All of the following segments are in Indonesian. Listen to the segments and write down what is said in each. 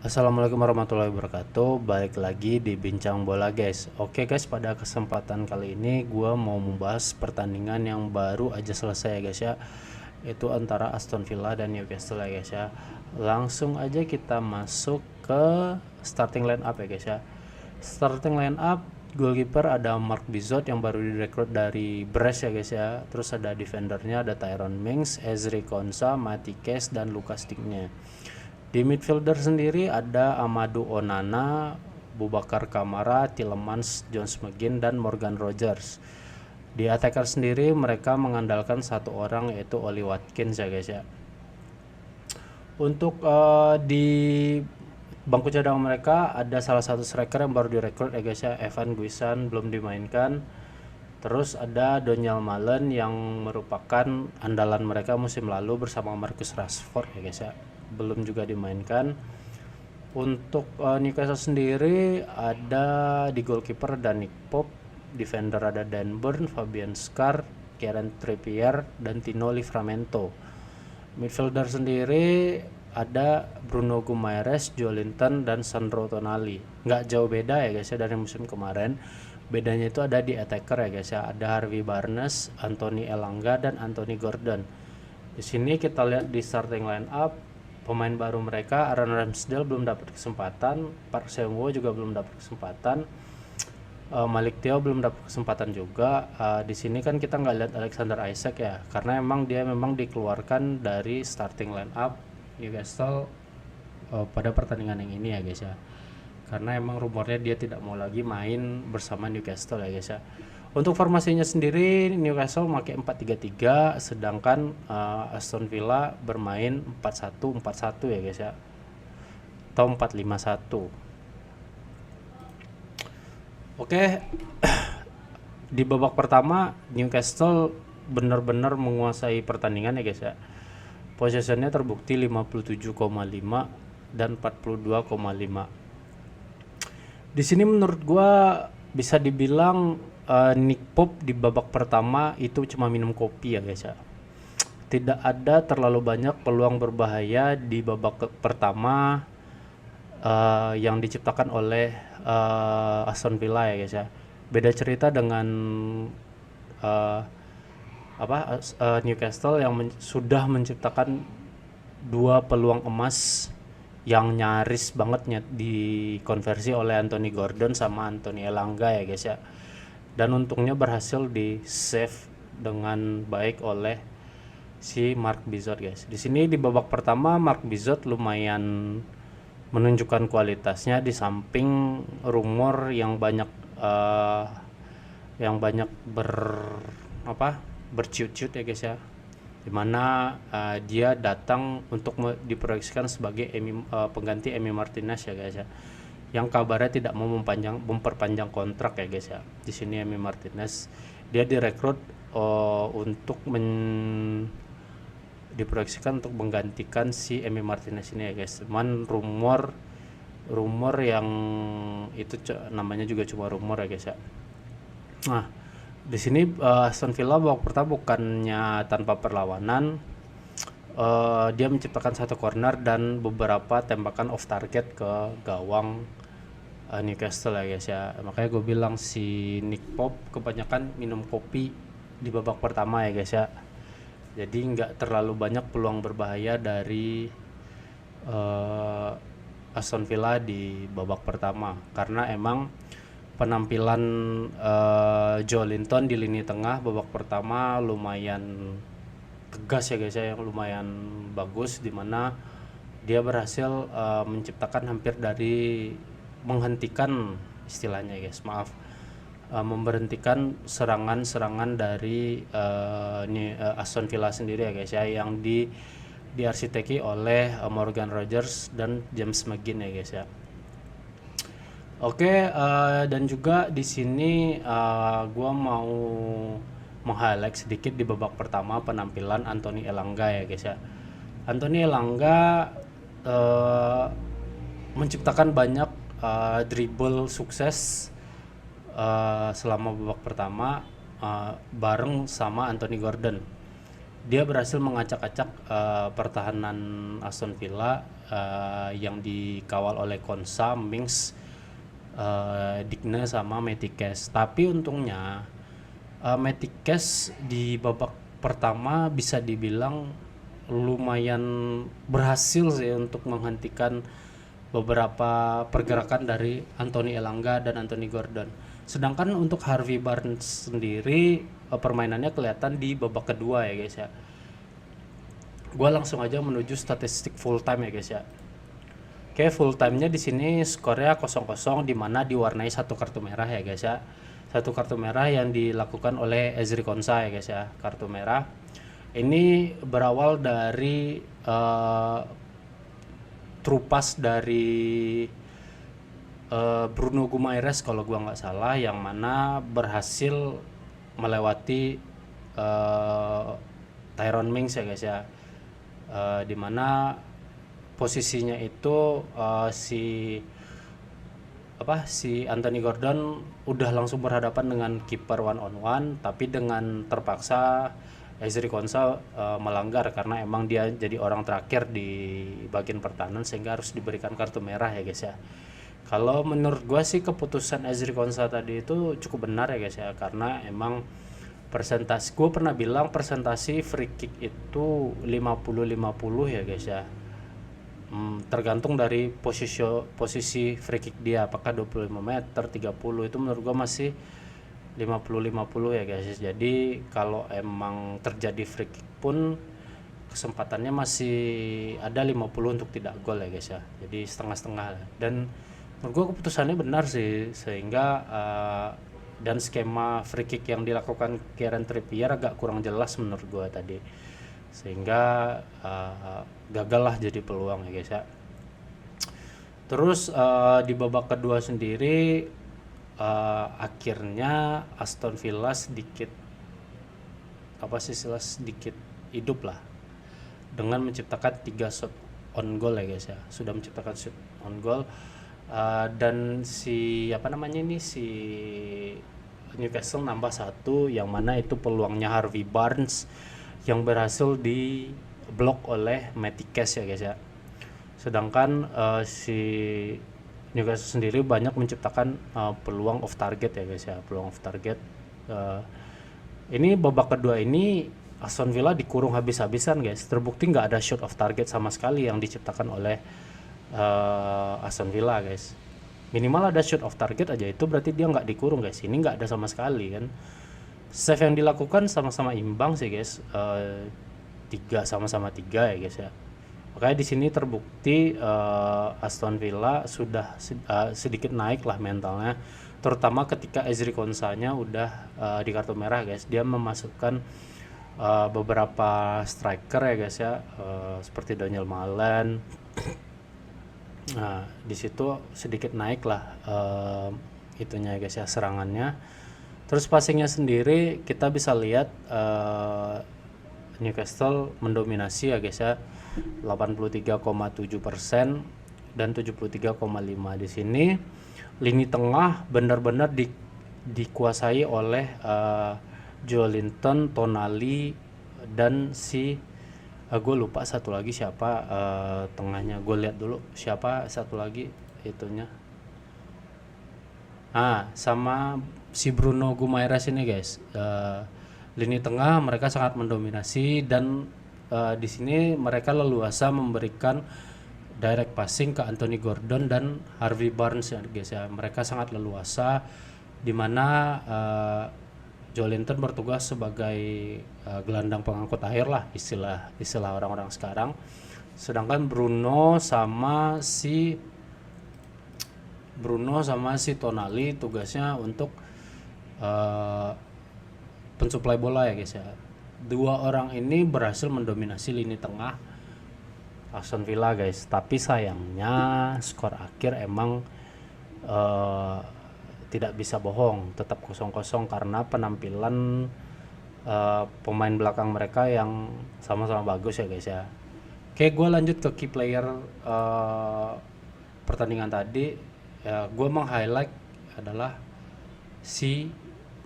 Assalamualaikum warahmatullahi wabarakatuh. Balik lagi di Bincang Bola guys. Oke guys, pada kesempatan kali ini gue mau membahas pertandingan yang baru aja selesai ya guys ya. Itu antara Aston Villa dan Newcastle ya guys ya. Langsung aja kita masuk ke starting line up ya guys ya. Starting line up, goalkeeper ada Mark Bizot yang baru direkrut dari Brest ya guys ya. Terus ada defendernya ada Tyrone Mings, Ezri Konsa, Mati Cash dan Lucas Digne. Di midfielder sendiri ada Amadou Onana, Boubacar Kamara, Tielemans, Jones McGinn, dan Morgan Rogers. Di attacker sendiri mereka mengandalkan satu orang yaitu Oli Watkins ya guys ya. Untuk di bangku cadangan mereka ada salah satu striker yang baru direkrut ya guys ya, Evan Guisan belum dimainkan. Terus ada Donyell Malen yang merupakan andalan mereka musim lalu bersama Marcus Rashford ya guys ya, belum juga dimainkan. Untuk Newcastle sendiri ada di goalkeeper ada Nick Pope, defender ada Dan Burn, Fabian Schär, Kieran Trippier, dan Tino Livramento. Midfielder sendiri ada Bruno Guimaraes, Joelinton, dan Sandro Tonali. Nggak jauh beda ya guys ya dari musim kemarin. Bedanya itu ada di attacker ya guys ya. Ada Harvey Barnes, Anthony Elanga, dan Anthony Gordon. Di sini kita lihat di starting line up pemain baru mereka, Aaron Ramsdale belum dapat kesempatan, Park Seung-woo juga belum dapat kesempatan, Malik Thiaw belum dapat kesempatan juga. Di sini kan kita nggak lihat Alexander Isak ya, karena dia memang dikeluarkan dari starting line up Newcastle pada pertandingan yang ini ya guys ya, karena emang rumornya dia tidak mau lagi main bersama Newcastle ya guys ya. Untuk formasinya sendiri Newcastle pakai 4-3-3, sedangkan Aston Villa bermain 4-1-4-1 ya guys ya, atau 4-5-1. Oke, di babak pertama Newcastle benar-benar menguasai pertandingan ya guys ya. Possessionnya terbukti 57,5 dan 42,5. Di sini menurut gua bisa dibilang Nick Pope di babak pertama itu cuma minum kopi ya guys ya. Tidak ada terlalu banyak peluang berbahaya di babak pertama yang diciptakan oleh Aston Villa ya guys ya. Beda cerita dengan uh, Newcastle yang sudah menciptakan dua peluang emas yang nyaris banget dikonversi oleh Anthony Gordon sama Anthony Elanga ya guys ya. Dan untungnya berhasil di save dengan baik oleh si Mark Bizot guys. Di sini di babak pertama Mark Bizot lumayan menunjukkan kualitasnya di samping rumor yang banyak berciut-ciut ya guys ya, dimana dia datang untuk diproyeksikan sebagai pengganti Emi Martinez ya guys ya, yang kabarnya tidak mau memperpanjang kontrak ya guys ya. Di sini Emi Martinez dia direkrut untuk diproyeksikan untuk menggantikan si Emi Martinez ini ya guys. Cuman rumor yang itu namanya juga cuma rumor ya guys ya. Nah, di sini Aston Villa babak pertama bukannya tanpa perlawanan, dia menciptakan satu corner dan beberapa tembakan off target ke gawang Newcastle ya guys ya. Makanya gue bilang si Nick Pope kebanyakan minum kopi di babak pertama ya guys ya. Jadi nggak terlalu banyak peluang berbahaya dari Aston Villa di babak pertama, karena emang penampilan Joelinton di lini tengah babak pertama lumayan tegas ya guys ya, yang lumayan bagus, dimana dia berhasil menciptakan hampir dari menghentikan istilahnya guys, memberhentikan serangan-serangan dari Aston Villa sendiri ya guys ya, yang diarsiteki oleh Morgan Rogers dan James McGinn ya guys ya. Oke, dan juga di sini gua mau meng-highlight sedikit di babak pertama penampilan Anthony Elanga ya guys ya. Anthony Elanga menciptakan banyak dribble sukses selama babak pertama bareng sama Anthony Gordon. dia berhasil mengacak-acak pertahanan Aston Villa yang dikawal oleh Konsa, Mings, Digne sama Metikes. Tapi untungnya Metikes di babak pertama bisa dibilang lumayan berhasil sih untuk menghentikan beberapa pergerakan dari Anthony Elanga dan Anthony Gordon. Sedangkan untuk Harvey Barnes sendiri permainannya kelihatan di babak kedua ya guys ya. Gua langsung aja menuju statistik full time ya guys ya. Oke, full time-nya di sini skornya 0-0 di mana diwarnai satu kartu merah ya guys ya. Satu kartu merah yang dilakukan oleh Ezri Konsa ya guys ya. Kartu merah ini berawal dari trupas dari Bruno Guimaraes kalau gua nggak salah, yang mana berhasil melewati Tyrone Mings ya guys ya. Di mana posisinya itu si Anthony Gordon udah langsung berhadapan dengan kiper one on one, tapi dengan terpaksa Ezri Konsa melanggar karena emang dia jadi orang terakhir di bagian pertahanan sehingga harus diberikan kartu merah ya guys ya. Kalau menurut gue sih keputusan Ezri Konsa tadi itu cukup benar ya guys ya, karena emang persentase, gue pernah bilang persentase free kick itu 50-50 ya guys ya. Tergantung dari posisi free kick dia, apakah 25 meter, 30, itu menurut gue masih 50-50 ya guys. Jadi kalau emang terjadi free kick pun kesempatannya masih ada 50 untuk tidak gol ya guys ya. Jadi setengah-setengah. Dan menurut gue keputusannya benar sih, sehingga dan skema free kick yang dilakukan Kieran Trippier agak kurang jelas menurut gue tadi, sehingga gagal lah jadi peluang ya guys ya. Terus di babak kedua sendiri akhirnya Aston Villa sedikit hidup lah dengan menciptakan 3 shot on goal ya guys ya. Sudah menciptakan shot on goal dan si Newcastle nambah 1, yang mana itu peluangnya Harvey Barnes yang berhasil di blok oleh Metikes ya guys ya. Sedangkan si Newcastle sendiri banyak menciptakan peluang off target ya guys ya, peluang off target. Ini babak kedua ini Aston Villa dikurung habis-habisan guys. Terbukti nggak ada shot off target sama sekali yang diciptakan oleh Aston Villa guys. Minimal ada shot off target aja, itu berarti dia nggak dikurung guys. Ini nggak ada sama sekali kan. Save yang dilakukan sama-sama imbang sih guys, 3 ya guys ya. Makanya di sini terbukti Aston Villa sudah sedikit naik lah mentalnya, terutama ketika Ezri Konsa-nya udah di kartu merah guys. Dia memasukkan beberapa striker ya guys ya, seperti Daniel Malen. Nah di situ sedikit naik lah itunya ya guys ya, serangannya. Terus passingnya sendiri kita bisa lihat Newcastle mendominasi ya guys ya, 83,7% dan 73,5%. Di sini lini tengah benar-benar dikuasai oleh Joelinton, Tonali, dan gue lupa satu lagi siapa tengahnya. Gue lihat dulu siapa satu lagi itunya. Sama si Bruno Guimaraes ini guys. Lini tengah mereka sangat mendominasi, dan di sini mereka leluasa memberikan direct passing ke Anthony Gordon dan Harvey Barnes ya guys ya. Mereka sangat leluasa, di mana Joelinton bertugas sebagai gelandang pengangkut akhir lah, istilah orang-orang sekarang. Sedangkan Bruno sama si Tonali tugasnya untuk pensuplai bola ya guys ya. 2 orang ini berhasil mendominasi lini tengah Aston Villa guys. Tapi sayangnya skor akhir emang tidak bisa bohong, tetap 0-0 karena penampilan pemain belakang mereka yang sama-sama bagus ya guys ya. Oke, gue lanjut ke key player pertandingan tadi ya. Gue meng-highlight adalah si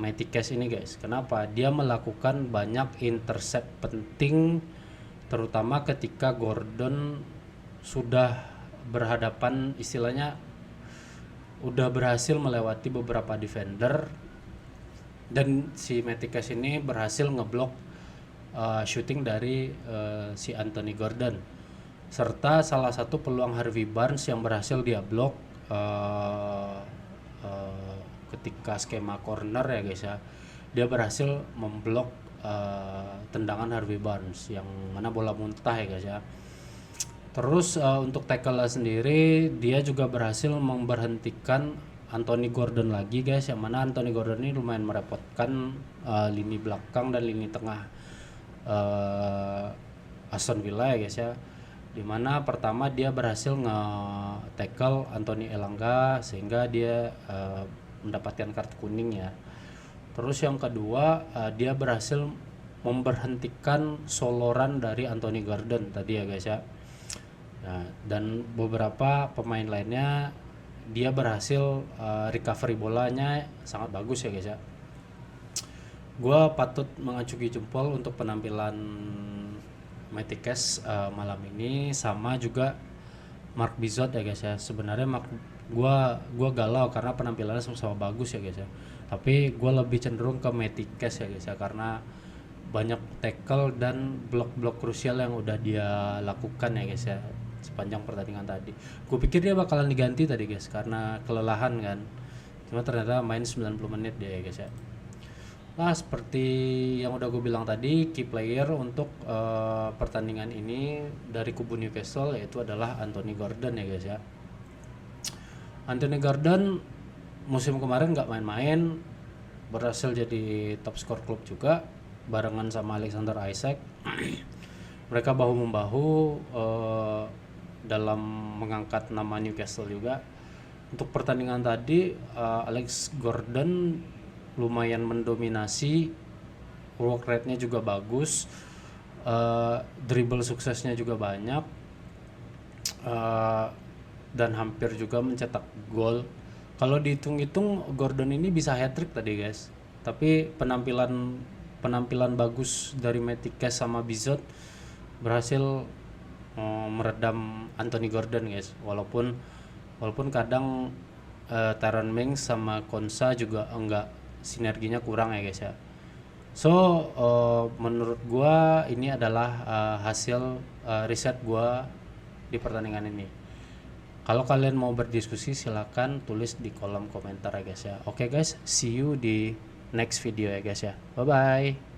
Matty Cash ini guys. Kenapa? Dia melakukan banyak intercept penting, terutama ketika Gordon sudah berhadapan, istilahnya udah berhasil melewati beberapa defender, dan si Matty Cash ini berhasil ngeblok shooting dari si Anthony Gordon, serta salah satu peluang Harvey Barnes yang berhasil dia blok ketika skema corner ya guys ya. Dia berhasil memblok tendangan Harvey Barnes yang mana bola muntah ya guys ya. Terus untuk tackle sendiri dia juga berhasil memberhentikan Anthony Gordon lagi guys, yang mana Anthony Gordon ini lumayan merepotkan lini belakang dan lini tengah Aston Villa ya guys ya. Dimana pertama dia berhasil nge-tackle Anthony Elanga sehingga dia mendapatkan kartu kuning ya. Terus yang kedua dia berhasil memberhentikan soloran dari Anthony Gordon tadi ya guys ya. Nah, dan beberapa pemain lainnya dia berhasil recovery bolanya sangat bagus ya guys ya. Gua patut mengacungi jempol untuk penampilan Matty Cash malam ini, sama juga Mark Bizot ya guys ya. Sebenarnya gua galau karena penampilannya sama-sama bagus ya guys ya. Tapi gua lebih cenderung ke Matty Cash ya guys ya, karena banyak tackle dan blok-blok krusial yang udah dia lakukan ya guys ya sepanjang pertandingan tadi. Gue pikir dia bakalan diganti tadi guys karena kelelahan kan. Cuma ternyata main 90 menit dia ya guys ya. Nah, seperti yang udah gue bilang tadi, key player untuk pertandingan ini dari kubu Newcastle yaitu adalah Anthony Gordon ya guys ya. Anthony Gordon musim kemarin nggak main-main, berhasil jadi top skor klub juga barengan sama Alexander Isak. Mereka bahu-membahu dalam mengangkat nama Newcastle juga. Untuk pertandingan tadi Alex Gordon lumayan mendominasi, work rate-nya juga bagus, dribble suksesnya juga banyak, dan hampir juga mencetak gol. Kalau dihitung-hitung Gordon ini bisa hat-trick tadi guys, tapi penampilan bagus dari Matty Cash sama Bizot berhasil meredam Anthony Gordon guys, walaupun kadang Tyrone Mings sama Konsa juga enggak, sinerginya kurang ya guys ya. So menurut gua ini adalah hasil riset gua di pertandingan ini. Kalau kalian mau berdiskusi silakan tulis di kolom komentar ya guys ya. Oke guys, see you di next video ya guys ya. Bye bye.